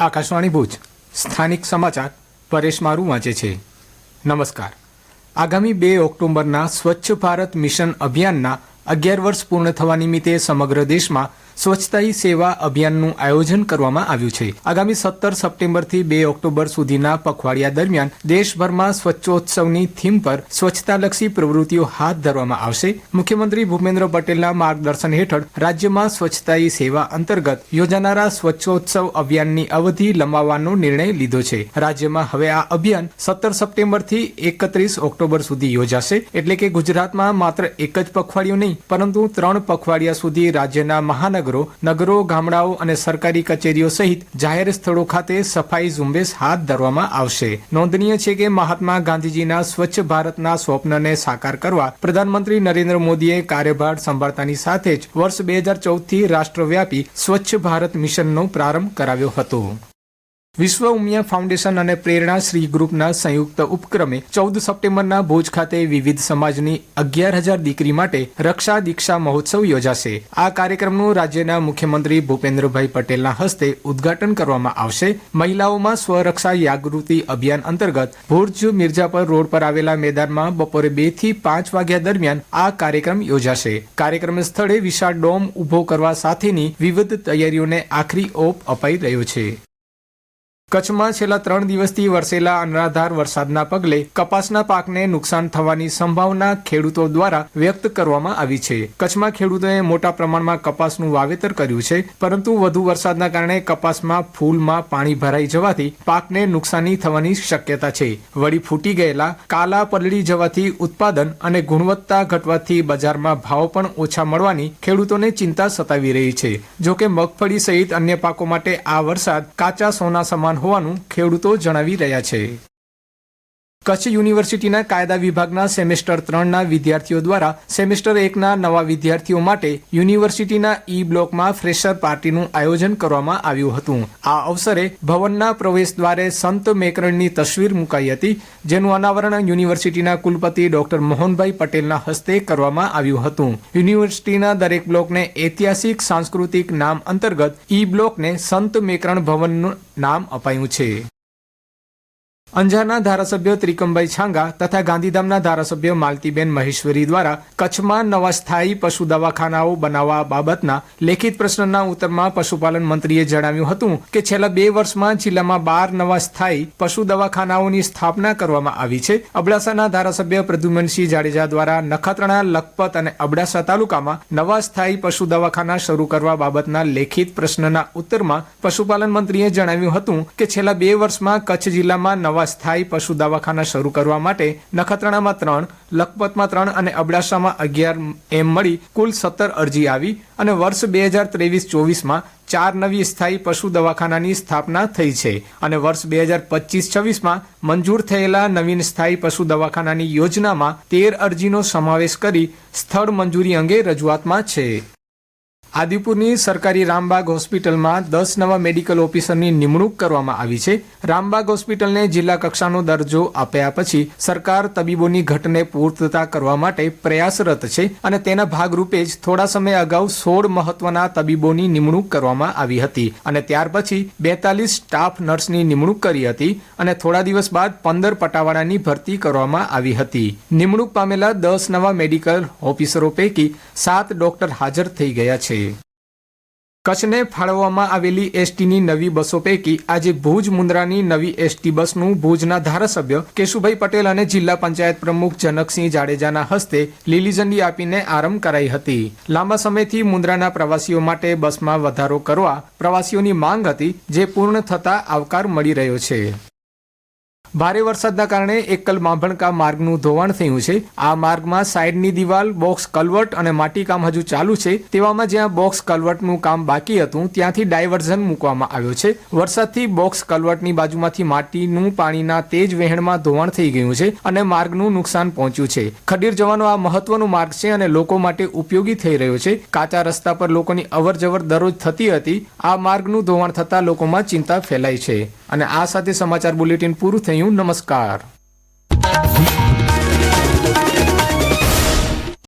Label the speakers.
Speaker 1: આકાશવાણી ભુજ સ્થાનિક સમાચાર પરેશ મારું વાંચે છે। નમસ્કાર। આગામી 2 ઓક્ટોબરના સ્વચ્છ ભારત મિશન અભિયાનના 11 વર્ષ પૂર્ણ થવા નિમિત્તે સમગ્ર દેશમાં સ્વચ્છતા હી સેવા અભિયાનનું આયોજન કરવામાં આવ્યું છે। આગામી 17 સપ્ટેમ્બરથી 2 ઓક્ટોબર સુધીના પખવાડિયા દરમિયાન દેશભરમાં સ્વચ્છોત્સવની થીમ પર સ્વચ્છતાલક્ષી પ્રવૃત્તિઓ હાથ ધરવામાં આવશે। મુખ્યમંત્રી ભૂપેન્દ્ર પટેલના માર્ગદર્શન હેઠળ રાજ્યમાં સ્વચ્છતા હી સેવા અંતર્ગત યોજાનારા સ્વચ્છોત્સવ અભિયાનની અવધિ લંબાવવાનો નિર્ણય લીધો છે। રાજ્યમાં હવે આ અભિયાન 17 સપ્ટેમ્બરથી 31 ઓક્ટોબર સુધી યોજાશે, એટલે કે ગુજરાતમાં માત્ર એક જ પખવાડિયું નહીં પરંતુ 3 પખવાડિયા સુધી રાજ્યના મહાનગરો, નગરો, ગામડાઓ અને સરકારી કચેરીઓ સહિત જાહેર સ્થળો ખાતે સફાઈ ઝુંબેશ હાથ ધરવામાં આવશે। નોંધનીય છે કે મહાત્મા ગાંધીજીના સ્વચ્છ ભારતના સ્વપ્નને સાકાર કરવા પ્રધાનમંત્રી નરેન્દ્ર મોદીએ કાર્યભાર સંભાળતાની સાથે જ વર્ષ 2014થી રાષ્ટ્રવ્યાપી સ્વચ્છ ભારત મિશનનો પ્રારંભ કરાવ્યો હતો। વિશ્વ ઉમિયા ફાઉન્ડેશન અને પ્રેરણા શ્રી ગ્રુપના સંયુક્ત ઉપક્રમે 14 સપ્ટેમ્બરના ભુજ ખાતે વિવિધ સમાજની 11,000 દીકરી માટે રક્ષા દીક્ષા મહોત્સવ યોજાશે। આ કાર્યક્રમનું રાજ્યના મુખ્યમંત્રી ભૂપેન્દ્રભાઈ પટેલના હસ્તે ઉદ્ઘાટન કરવામાં આવશે। મહિલાઓમાં સ્વરક્ષા જાગૃતિ અભિયાન અંતર્ગત ભુજ મિર્જાપર રોડ પર આવેલા મેદાનમાં બપોરે 2 થી 5 વાગ્યા દરમિયાન આ કાર્યક્રમ યોજાશે। કાર્યક્રમ સ્થળે વિશાળ ડોમ ઉભો કરવા સાથેની વિવિધ તૈયારીઓને આખરી ઓપ અપાઈ રહ્યો છે। કચ્છમાં છેલ્લા 3 દિવસથી વરસેલા અનરાધાર વરસાદના પગલે કપાસના પાકને નુકસાન થવાની સંભાવના ખેડૂતો દ્વારા વ્યક્ત કરવામાં આવી છે। કચ્છમાં ખેડૂતોએ મોટા પ્રમાણમાં કપાસનું વાવેતર કર્યું છે, પરંતુ વધુ વરસાદના કારણે કપાસમાં ફૂલમાં પાણી ભરાઈ જવાથી પાકને નુકસાની થવાની શક્યતા છે। વળી ફૂટી ગયેલા કાલા પલળી જવાથી ઉત્પાદન અને ગુણવત્તા ઘટવાથી બજારમાં ભાવ પણ ઓછા મળવાની ખેડૂતોને ચિંતા સતાવી રહી છે। જોકે મગફળી સહિત અન્ય પાકો માટે આ વરસાદ કાચા સોના સમાન હોવાનું ખેડૂતો જણાવી રહ્યા છે। કચ્છ યુનિવર્સિટીના કાયદા વિભાગના સેમેસ્ટર 3ના વિદ્યાર્થીઓ દ્વારા સેમેસ્ટર 1ના નવા વિદ્યાર્થીઓ માટે યુનિવર્સિટીના ઈ બ્લોકમાં ફ્રેશર પાર્ટીનું આયોજન કરવામાં આવ્યું હતું। આ અવસરે ભવનના પ્રવેશ દ્વારે સંત મેકરણની તસવીર મુકાઈ હતી, જેનું અનાવરણ યુનિવર્સિટીના કુલપતિ ડોક્ટર મોહનભાઈ પટેલના હસ્તે કરવામાં આવ્યું હતું। યુનિવર્સિટીના દરેક બ્લોકને ઐતિહાસિક સાંસ્કૃતિક નામ અંતર્ગત ઈ બ્લોકને સંત મેકરણ ભવનનું નામ અપાયું છે। અંજારના ધારાસભ્ય ત્રિકમભાઈ છાંગા તથા ગાંધીધામના ધારાસભ્ય માલતીબેન મહેશ્વરી દ્વારા કચ્છમાં નવા સ્થાયી પશુ દવાખાનાઓ બનાવવા બાબતના લેખિત પ્રશ્નના ઉત્તરમાં પશુપાલન મંત્રીએ જણાવ્યું હતું કે છેલ્લા 2 વર્ષમાં જિલ્લામાં 12 નવા સ્થાયી પશુ દવાખાનાઓની સ્થાપના કરવામાં આવી છે। અબડાસાના ધારાસભ્ય પ્રદ્યુમનસિંહ જાડેજા દ્વારા નખત્રાણા, લખપત અને અબડાસા તાલુકામાં નવા સ્થાયી પશુ દવાખાના શરૂ કરવા બાબતના લેખિત પ્રશ્નના ઉત્તરમાં પશુપાલન મંત્રીએ જણાવ્યું હતું કે છેલ્લા 2 વર્ષમાં કચ્છ જિલ્લામાં નવા સ્થાયી પશુ દવાખાના શરૂ કરવા માટે નખત્રાણામાં 3, લખપતમાં 3 અને અબડાસામાં 11 એમ મળી કુલ 17 અરજી આવી અને વર્ષ 2023-24માં 4 નવી સ્થાયી પશુ દવાખાનાની સ્થાપના થઈ છે અને વર્ષ 2025-26માં મંજૂર થયેલા નવીન સ્થાયી પશુ દવાખાનાની યોજનામાં 13 અરજીનો સમાવેશ કરી સ્થળ મંજૂરી અંગે રજૂઆતમાં છે। આદિપુરની સરકારી રામબાગ હોસ્પિટલમાં 10 નવા મેડિકલ ઓફિસરની નિમણૂક કરવામાં આવી છે। રામબાગ હોસ્પિટલને જિલ્લા કક્ષાનો દરજ્જો આપ્યા પછી સરકાર તબીબોની ઘટને પૂર્તતા કરવા માટે પ્રયાસરત છે અને તેના ભાગરૂપે જ થોડા સમય અગાઉ 16 મહત્વના તબીબોની નિમણૂક કરવામાં આવી હતી અને ત્યાર પછી 42 સ્ટાફ નર્સની નિમણૂક કરી હતી અને થોડા દિવસ બાદ 15 પટાવાળાની ભરતી કરવામાં આવી હતી। નિમણૂક પામેલા 10 નવા મેડિકલ ઓફિસરો પૈકી 7 ડોક્ટર હાજર થઈ ગયા છે। કચ્છને ફાળવવામાં આવેલી એસટીની નવી બસો પૈકી આજે ભુજ મુન્દ્રાની નવી એસટી બસનું ભુજના ધારાસભ્ય કેશુભાઈ પટેલ અને જિલ્લા પંચાયત પ્રમુખ જનકસિંહ જાડેજાના હસ્તે લીલી ઝંડી આપીને આરંભ કરાઈ હતી। લાંબા સમયથી મુન્દ્રાના પ્રવાસીઓ માટે બસમાં વધારો કરવા પ્રવાસીઓની માંગ હતી, જે પૂર્ણ થતા આવકાર મળી રહ્યો છે। ભારે વરસાદના કારણે એકલ માભણકા માર્ગનું ધોવાણ થયું છે। આ માર્ગમાં સાઈડની દિવાલ, બોક્સ કલવર્ટ અને માટીકામ હજુ ચાલુ છે। તેવામાં જ્યાં બોક્સ કલવર્ટનું કામ બાકી હતું ત્યાંથી ડાયવર્ઝન મૂકવામાં આવ્યો છે। વરસાદથી બોક્સ કલવર્ટની બાજુમાંથી માટીનું પાણીના તેજ વહેણમાં ધોવાણ થઈ ગયું છે અને માર્ગનું નુકસાન પહોંચ્યું છે। ખડીર જવાનો આ મહત્વનો માર્ગ છે અને લોકો માટે ઉપયોગી થઈ રહ્યો છે। કાચા રસ્તા પર લોકોની અવરજવર દરરોજ થતી હતી। આ માર્ગનું ધોવાણ થતાં લોકોમાં ચિંતા ફેલાઈ છે અને આ સાથે સમાચાર બુલેટિન પૂરું થયું। નમસ્કાર।